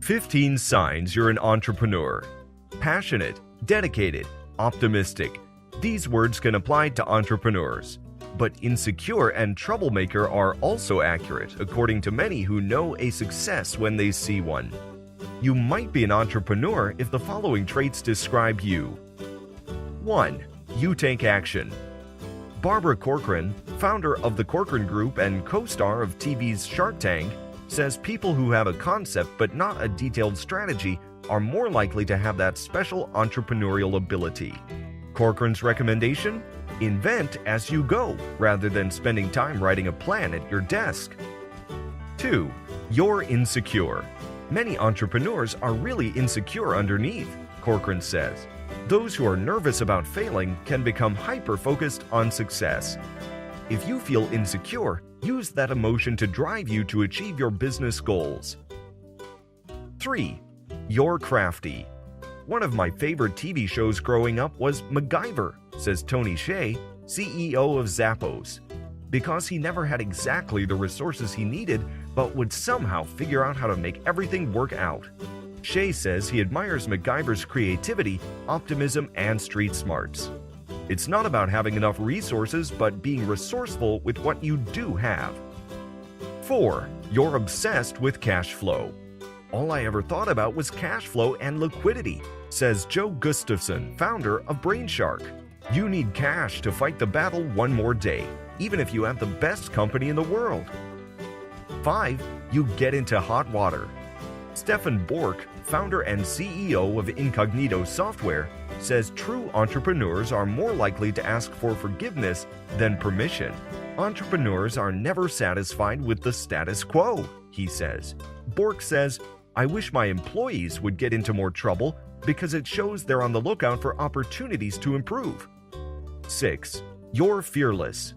15 signs you're an entrepreneur. Passionate, dedicated, optimistic. These words can apply to entrepreneurs. But insecure and troublemaker are also accurate, according to many who know a success when they see one. You might be an entrepreneur if the following traits describe you. 1. You take action. Barbara Corcoran, founder of the Corcoran Group and co-star of TV's Shark Tank, says people who have a concept but not a detailed strategy are more likely to have that special entrepreneurial ability. Corcoran's recommendation? Invent as you go, rather than spending time writing a plan at your desk. 2. You're insecure. Many entrepreneurs are really insecure underneath, Corcoran says. Those who are nervous about failing can become hyper-focused on success. If you feel insecure, use that emotion to drive you to achieve your business goals. 3. You're crafty. One of my favorite TV shows growing up was MacGyver, says Tony Hsieh, CEO of Zappos, because he never had exactly the resources he needed, but would somehow figure out how to make everything work out. Hsieh says he admires MacGyver's creativity, optimism, and street smarts. It's not about having enough resources, but being resourceful with what you do have. 4. You're obsessed with cash flow. All I ever thought about was cash flow and liquidity, says Joe Gustafson, founder of Brainshark. You need cash to fight the battle one more day, even if you have the best company in the world. 5. You get into hot water. Stefan Bork, founder and CEO of Incognito Software, says true entrepreneurs are more likely to ask for forgiveness than permission. Entrepreneurs are never satisfied with the status quo, he says. Bork says, I wish my employees would get into more trouble because it shows they're on the lookout for opportunities to improve. 6. You're fearless.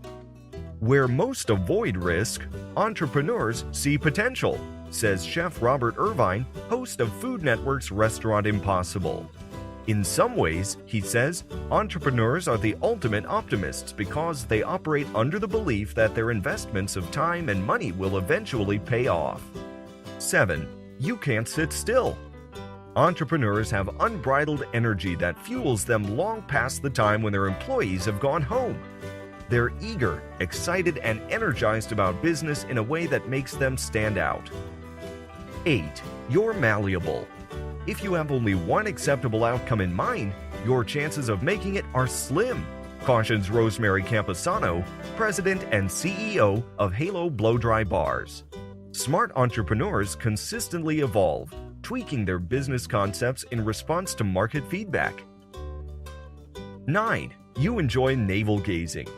Where most avoid risk, entrepreneurs see potential, says Chef Robert Irvine, host of Food Network's Restaurant Impossible. In some ways, he says, entrepreneurs are the ultimate optimists because they operate under the belief that their investments of time and money will eventually pay off. 7. You can't sit still. Entrepreneurs have unbridled energy that fuels them long past the time when their employees have gone home. They're eager, excited, and energized about business in a way that makes them stand out. 8. You're malleable. If you have only one acceptable outcome in mind, your chances of making it are slim, cautions Rosemary Camposano, president and CEO of Halo Blow-Dry Bars. Smart entrepreneurs consistently evolve, tweaking their business concepts in response to market feedback. 9. You enjoy navel-gazing.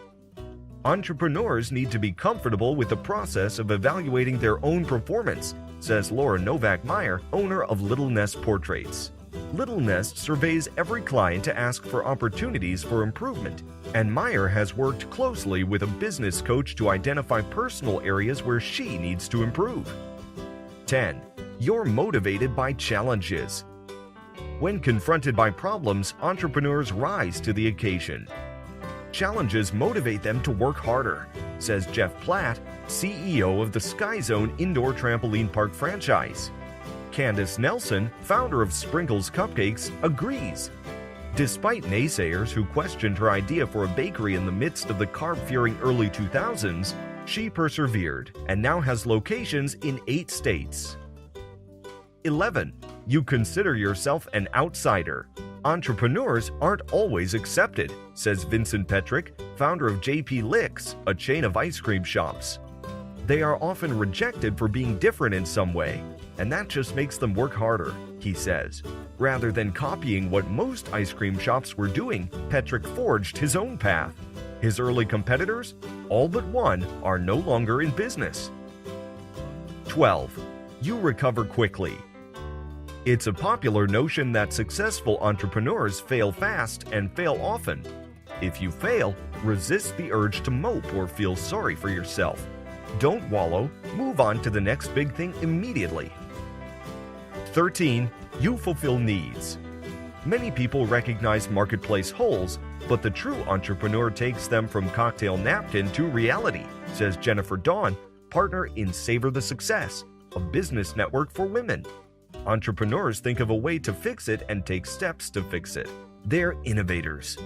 Entrepreneurs need to be comfortable with the process of evaluating their own performance, says Laura Novak-Meyer, owner of Little Nest Portraits. Little Nest surveys every client to ask for opportunities for improvement, and Meyer has worked closely with a business coach to identify personal areas where she needs to improve. 10. You're motivated by challenges. When confronted by problems, entrepreneurs rise to the occasion. Challenges motivate them to work harder, says Jeff Platt, CEO of the Sky Zone Indoor Trampoline Park franchise. Candace Nelson, founder of Sprinkles Cupcakes, agrees. Despite naysayers who questioned her idea for a bakery in the midst of the carb-fearing early 2000s, she persevered and now has locations in 8 states. 11. You consider yourself an outsider. Entrepreneurs aren't always accepted, says Vincent Petrick, founder of JP Licks, a chain of ice cream shops. They are often rejected for being different in some way, and that just makes them work harder, he says. Rather than copying what most ice cream shops were doing, Petrick forged his own path. His early competitors, all but one, are no longer in business. 12. You recover quickly. It's a popular notion that successful entrepreneurs fail fast and fail often. If you fail, resist the urge to mope or feel sorry for yourself. Don't wallow, move on to the next big thing immediately. 13. You fulfill needs. Many people recognize marketplace holes, but the true entrepreneur takes them from cocktail napkin to reality, says Jennifer Dawn, partner in Savor the Success, a business network for women. Entrepreneurs think of a way to fix it and take steps to fix it. They're innovators.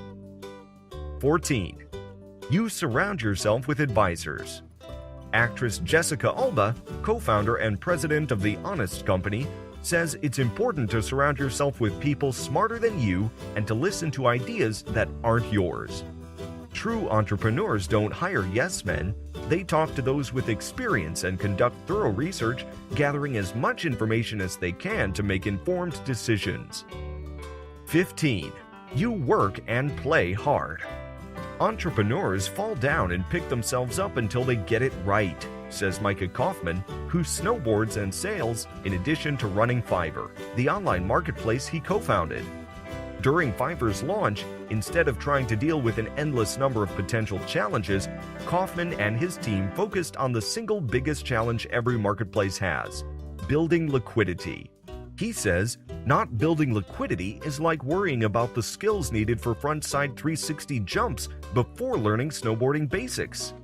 14. You surround yourself with advisors. Actress Jessica Alba, co-founder and president of The Honest Company, says it's important to surround yourself with people smarter than you and to listen to ideas that aren't yours. True entrepreneurs don't hire yes men. They talk to those with experience and conduct thorough research, gathering as much information as they can to make informed decisions. 15. You work and play hard. Entrepreneurs fall down and pick themselves up until they get it right, says Micah Kaufman, who snowboards and sails in addition to running Fiverr, the online marketplace he co-founded. During Fiverr's launch, instead of trying to deal with an endless number of potential challenges, Kaufman and his team focused on the single biggest challenge every marketplace has: building liquidity. He says, not building liquidity is like worrying about the skills needed for frontside 360 jumps before learning snowboarding basics.